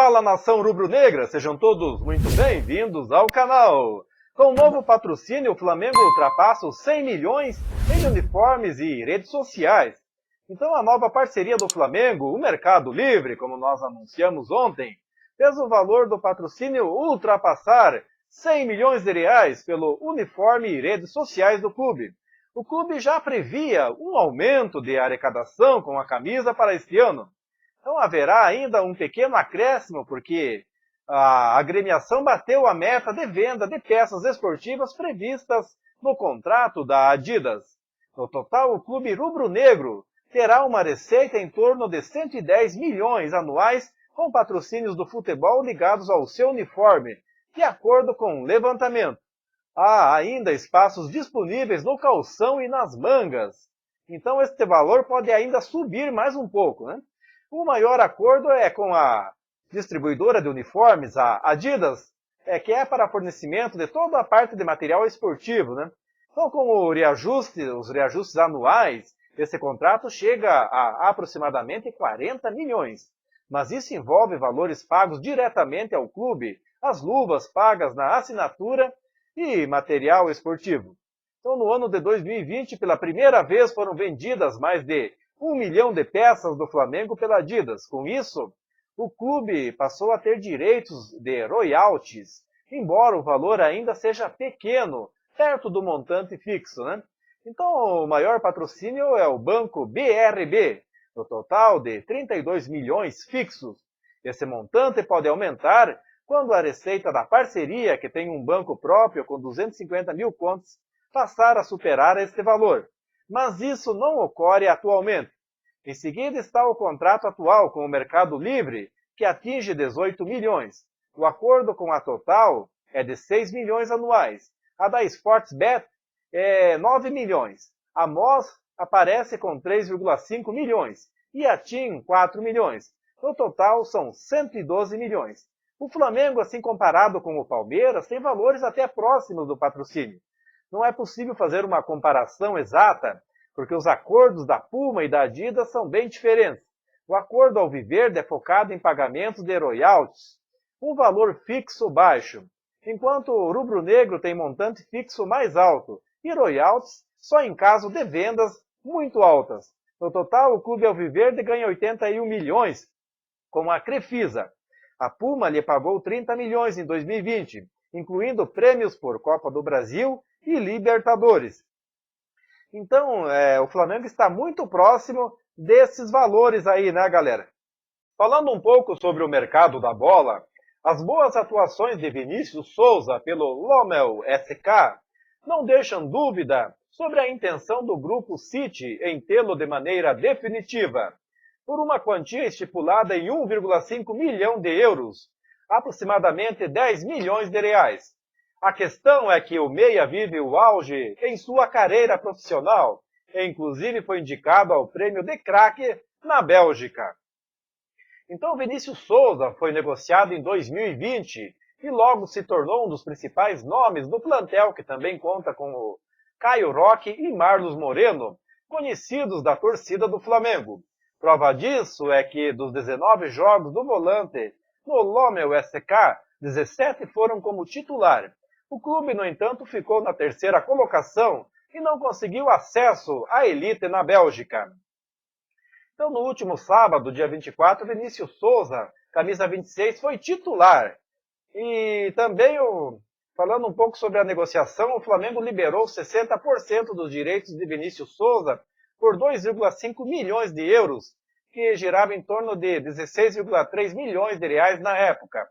Fala, nação rubro-negra, sejam todos muito bem-vindos ao canal. Com o novo patrocínio, o Flamengo ultrapassa os 100 milhões em uniformes e redes sociais. Então a nova parceria do Flamengo, o Mercado Livre, como nós anunciamos ontem, fez o valor do patrocínio ultrapassar 100 milhões de reais pelo uniforme e redes sociais do clube. O clube já previa um aumento de arrecadação com a camisa para este ano. Então haverá ainda um pequeno acréscimo, porque a agremiação bateu a meta de venda de peças esportivas previstas no contrato da Adidas. No total, o clube rubro-negro terá uma receita em torno de 110 milhões anuais com patrocínios do futebol ligados ao seu uniforme, de acordo com o levantamento. Há ainda espaços disponíveis no calção e nas mangas. Então este valor pode ainda subir mais um pouco, né? O maior acordo é com a distribuidora de uniformes, a Adidas, que é para fornecimento de toda a parte de material esportivo, né? Então, com os reajustes anuais, esse contrato chega a aproximadamente 40 milhões. Mas isso envolve valores pagos diretamente ao clube, as luvas pagas na assinatura e material esportivo. Então, no ano de 2020, pela primeira vez foram vendidas mais de 1 milhão de peças do Flamengo pela Adidas. Com isso, o clube passou a ter direitos de royalties, embora o valor ainda seja pequeno, perto do montante fixo, né? Então, o maior patrocínio é o Banco BRB, no total de 32 milhões fixos. Esse montante pode aumentar quando a receita da parceria, que tem um banco próprio com 250 mil contas, passar a superar este valor. Mas isso não ocorre atualmente. Em seguida está o contrato atual com o Mercado Livre, que atinge 18 milhões. O acordo com a Total é de 6 milhões anuais. A da Sportsbet é 9 milhões. A MOS aparece com 3,5 milhões. E a TIM, 4 milhões. No total, são 112 milhões. O Flamengo, assim comparado com o Palmeiras, tem valores até próximos do patrocínio. Não é possível fazer uma comparação exata, porque os acordos da Puma e da Adidas são bem diferentes. O acordo alviverde é focado em pagamentos de royalties, um valor fixo baixo, enquanto o rubro-negro tem montante fixo mais alto e royalties só em caso de vendas muito altas. No total, o clube alviverde ganha 81 milhões com a Crefisa. A Puma lhe pagou 30 milhões em 2020, incluindo prêmios por Copa do Brasil e Libertadores. Então, o Flamengo está muito próximo desses valores aí, né, galera? Falando um pouco sobre o mercado da bola, as boas atuações de Vinícius Souza pelo Lomel SK não deixam dúvida sobre a intenção do Grupo City em tê-lo de maneira definitiva, por uma quantia estipulada em 1,5 milhão de euros, aproximadamente 10 milhões de reais. A questão é que o meia vive o auge em sua carreira profissional e inclusive foi indicado ao prêmio de craque na Bélgica. Então Vinícius Souza foi negociado em 2020 e logo se tornou um dos principais nomes do plantel, que também conta com o Caio Roque e Marlos Moreno, conhecidos da torcida do Flamengo. Prova disso é que dos 19 jogos do volante no Lomel SK, 17 foram como titular. O clube, no entanto, ficou na terceira colocação e não conseguiu acesso à elite na Bélgica. Então, no último sábado, dia 24, Vinícius Souza, camisa 26, foi titular. E também, falando um pouco sobre a negociação, o Flamengo liberou 60% dos direitos de Vinícius Souza por 2,5 milhões de euros, que girava em torno de 16,3 milhões de reais na época.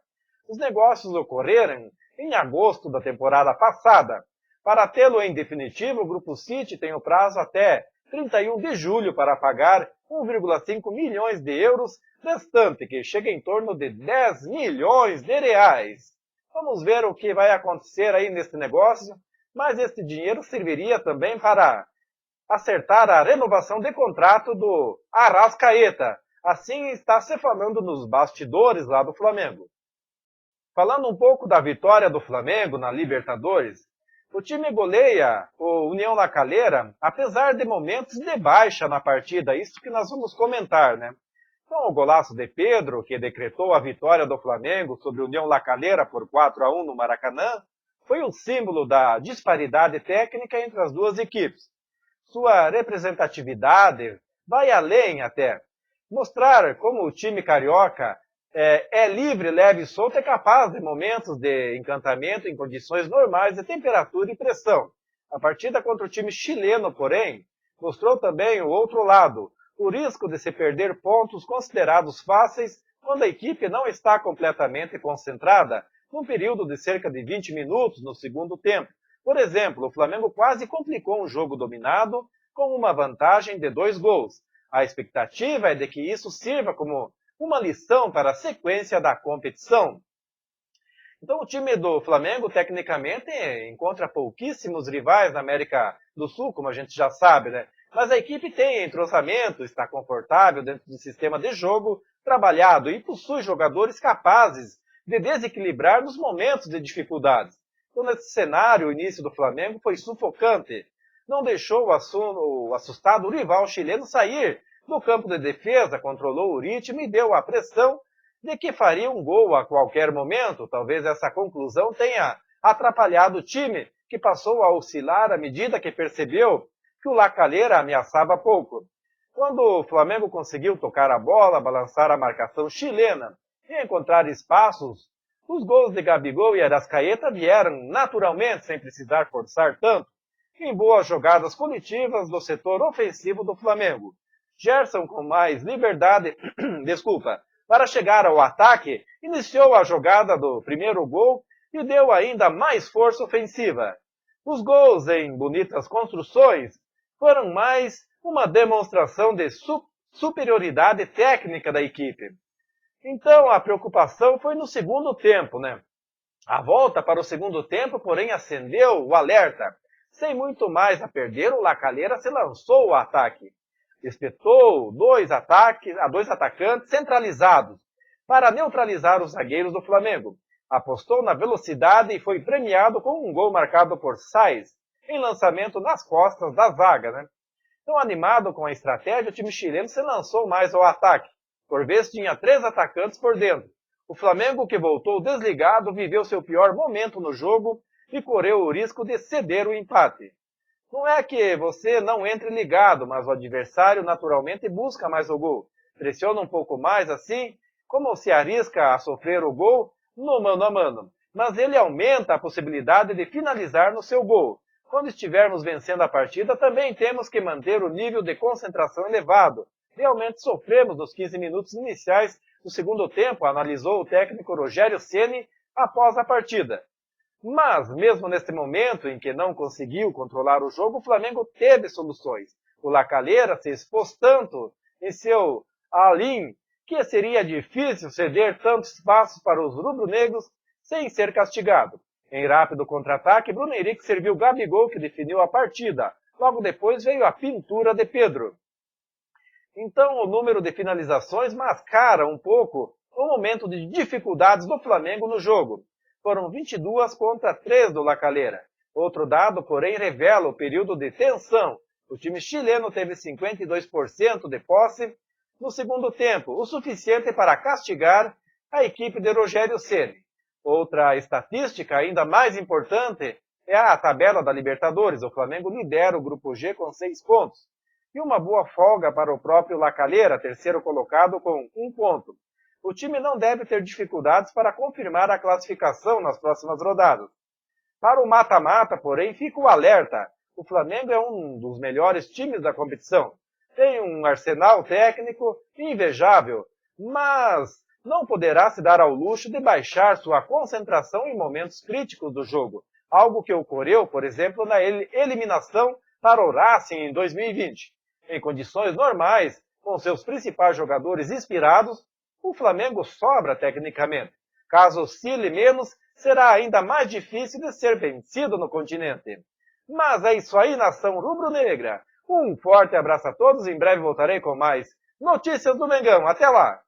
Os negócios ocorreram em agosto da temporada passada. Para tê-lo em definitivo, o Grupo City tem o prazo até 31 de julho para pagar 1,5 milhões de euros restante, que chega em torno de 10 milhões de reais. Vamos ver o que vai acontecer aí nesse negócio, mas esse dinheiro serviria também para acertar a renovação de contrato do Arrascaeta. Assim está se falando nos bastidores lá do Flamengo. Falando um pouco da vitória do Flamengo na Libertadores, o time goleia o União La Calera, apesar de momentos de baixa na partida, isso que nós vamos comentar, né? Com o golaço de Pedro, que decretou a vitória do Flamengo sobre a União La Calera por 4-1 no Maracanã, foi um símbolo da disparidade técnica entre as duas equipes. Sua representatividade vai além até. Mostrar como o time carioca é livre, leve e solto, é capaz de momentos de encantamento em condições normais de temperatura e pressão. A partida contra o time chileno, porém, mostrou também o outro lado, o risco de se perder pontos considerados fáceis quando a equipe não está completamente concentrada, num período de cerca de 20 minutos no segundo tempo. Por exemplo, o Flamengo quase complicou um jogo dominado com uma vantagem de 2 gols. A expectativa é de que isso sirva como uma lição para a sequência da competição. Então o time do Flamengo, tecnicamente, encontra pouquíssimos rivais na América do Sul, como a gente já sabe, né? Mas a equipe tem entrosamento, está confortável dentro do sistema de jogo trabalhado e possui jogadores capazes de desequilibrar nos momentos de dificuldades. Então, nesse cenário, o início do Flamengo foi sufocante. Não deixou o assustado rival chileno sair do campo de defesa, controlou o ritmo e deu a pressão de que faria um gol a qualquer momento. Talvez essa conclusão tenha atrapalhado o time, que passou a oscilar à medida que percebeu que o La Calera ameaçava pouco. Quando o Flamengo conseguiu tocar a bola, balançar a marcação chilena e encontrar espaços, os gols de Gabigol e Arrascaeta vieram naturalmente, sem precisar forçar tanto, em boas jogadas coletivas do setor ofensivo do Flamengo. Gerson, com mais liberdade, para chegar ao ataque, iniciou a jogada do primeiro gol e deu ainda mais força ofensiva. Os gols em bonitas construções foram mais uma demonstração de superioridade técnica da equipe. Então a preocupação foi no segundo tempo, né? A volta para o segundo tempo, porém, acendeu o alerta. Sem muito mais a perder, o La Calera se lançou ao ataque. Espetou dois atacantes centralizados para neutralizar os zagueiros do Flamengo. Apostou na velocidade e foi premiado com um gol marcado por Sainz, em lançamento nas costas da zaga, né? Então, animado com a estratégia, o time chileno se lançou mais ao ataque. Por vez tinha 3 atacantes por dentro. O Flamengo, que voltou desligado, viveu seu pior momento no jogo e correu o risco de ceder o empate. Não é que você não entre ligado, mas o adversário naturalmente busca mais o gol. Pressiona um pouco mais assim, como se arrisca a sofrer o gol no mano a mano. Mas ele aumenta a possibilidade de finalizar no seu gol. Quando estivermos vencendo a partida, também temos que manter o nível de concentração elevado. Realmente sofremos nos 15 minutos iniciais do segundo tempo, analisou o técnico Rogério Ceni após a partida. Mas, mesmo neste momento em que não conseguiu controlar o jogo, o Flamengo teve soluções. O La Calera se expôs tanto em seu all-in que seria difícil ceder tanto espaço para os rubro-negros sem ser castigado. Em rápido contra-ataque, Bruno Henrique serviu Gabigol, que definiu a partida. Logo depois veio a pintura de Pedro. Então o número de finalizações mascara um pouco o momento de dificuldades do Flamengo no jogo. Foram 22 contra 3 do La Calera. Outro dado, porém, revela o período de tensão. O time chileno teve 52% de posse no segundo tempo, o suficiente para castigar a equipe de Rogério Ceni. Outra estatística ainda mais importante é a tabela da Libertadores. O Flamengo lidera o Grupo G com 6 pontos. E uma boa folga para o próprio La Calera, terceiro colocado com 1 ponto. O time não deve ter dificuldades para confirmar a classificação nas próximas rodadas. Para o mata-mata, porém, fica o alerta. O Flamengo é um dos melhores times da competição. Tem um arsenal técnico invejável, mas não poderá se dar ao luxo de baixar sua concentração em momentos críticos do jogo. Algo que ocorreu, por exemplo, na eliminação para o Racing em 2020. Em condições normais, com seus principais jogadores inspirados, o Flamengo sobra tecnicamente. Caso oscile menos, será ainda mais difícil de ser vencido no continente. Mas é isso aí, nação rubro-negra. Um forte abraço a todos, em breve voltarei com mais notícias do Mengão. Até lá!